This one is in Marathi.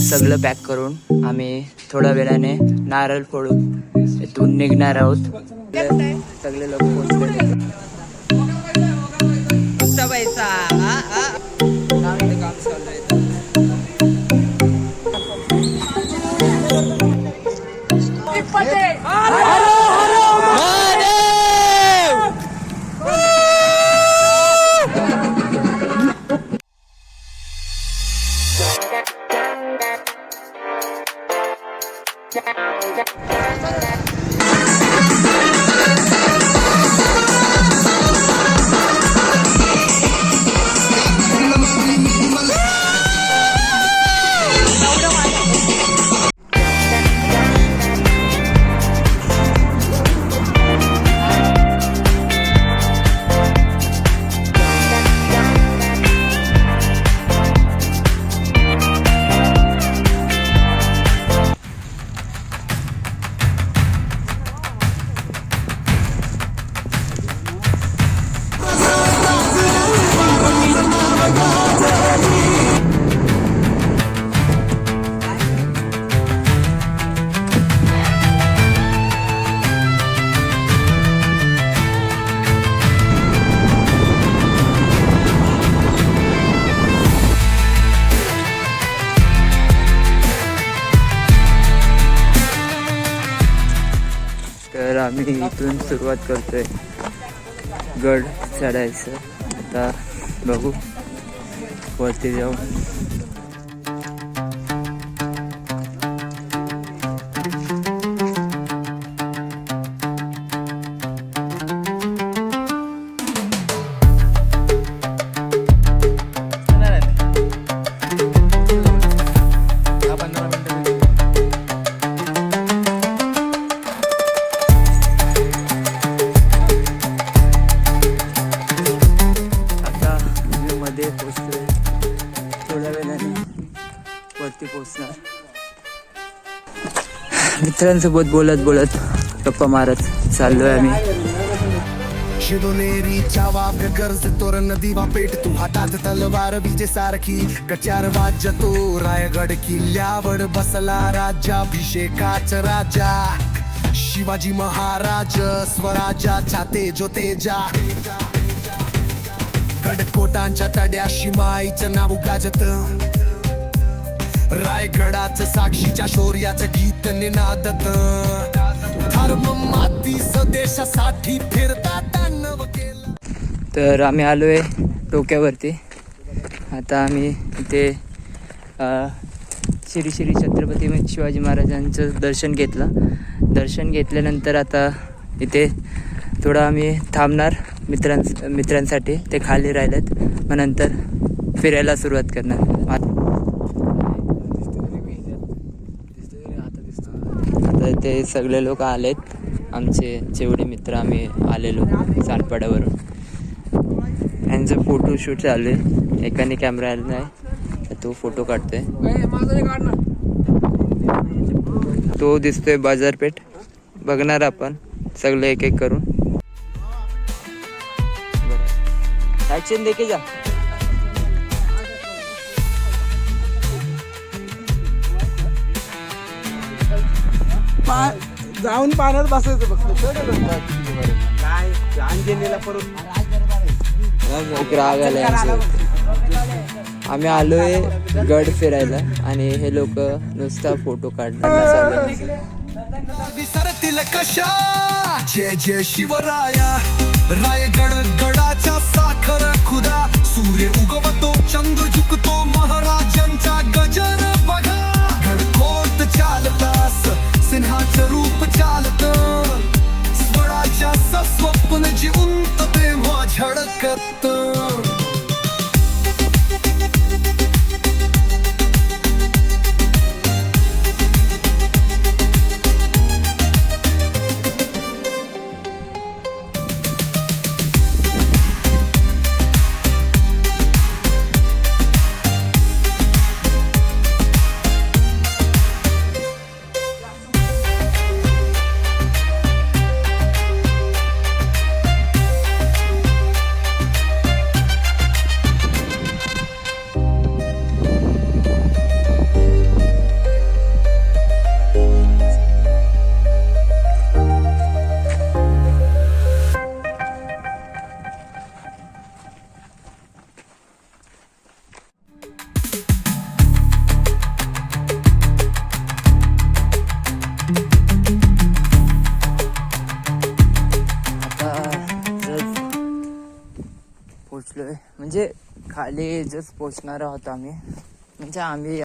सगळं पॅक करून आम्ही थोड्या वेळाने नारळ फोडून इथून निघणार आहोत. सगळे लोक पोहोचले. काम चालू आहे. तर आम्ही इथून सुरुवात करतोय गड चढायचं. आता बघू वरती जाऊ. थोड्या वेळाने वरती पोहोचणार. मित्रांसोबत बोलत बोलत गप्पा मारत चाललोय आम्ही. शिवनेरीच्या वाव्य गर्ज तोरण दिवा पेट तू हातात तलवार विजे सारखी कचार वाज्य तो रायगड किल्ल्यावर बसला राज्याभिषेकाच राजा शिवाजी महाराज स्वराज्याच्या तेजोतेजा कडकोटांच्या तड्याशी माईचं नाव गाजत रायगडाचं साक्षीच्या शौर्याचं गीत निनादत धर्म माती स्वदेशासाठी फिरतात नव केलं. तर आम्ही आलोय टोक्यावरती. आता आम्ही इथे श्री श्री छत्रपती शिवाजी महाराजांचं दर्शन घेतलं. दर्शन घेतल्यानंतर आता इथे थोडं आम्ही थांबणार मित्रांसाठी. ते खाली राहिलेत. मग नंतर फिरायला सुरुवात करणार. आता ते सगळे लोक आलेत. आमचे जेवढे मित्र आम्ही आलेलो सानपाड्यावरून. यांचं फोटोशूट चालू आहे. एकाने कॅमेरा आला नाही, तो फोटो काढतोय. तो दिसतोय बाजारपेठ. बघणार आपण सगळं एक एक करून. ऍक्शन देखे जा. जाऊन पाण्यात बसायचं फक्त. काय अंजनीला परत राग आलाय. आम्ही आलोय गड फिरायला आणि हे लोक नुसता फोटो काढणार. विसरतील कशा जय जय शिवराया रायगड गडाच्या साखर खुदा सूर्य उगवतो चंद्र झुकतो महाराजांचा गजर बघा गडकोट चालतास सिंहाचं रूप चालत स्वराच्या स्वप्न जिवंत तेव्हा झळकत. म्हणजे खाली जस्ट पोचणार आहोत आम्ही. म्हणजे आम्ही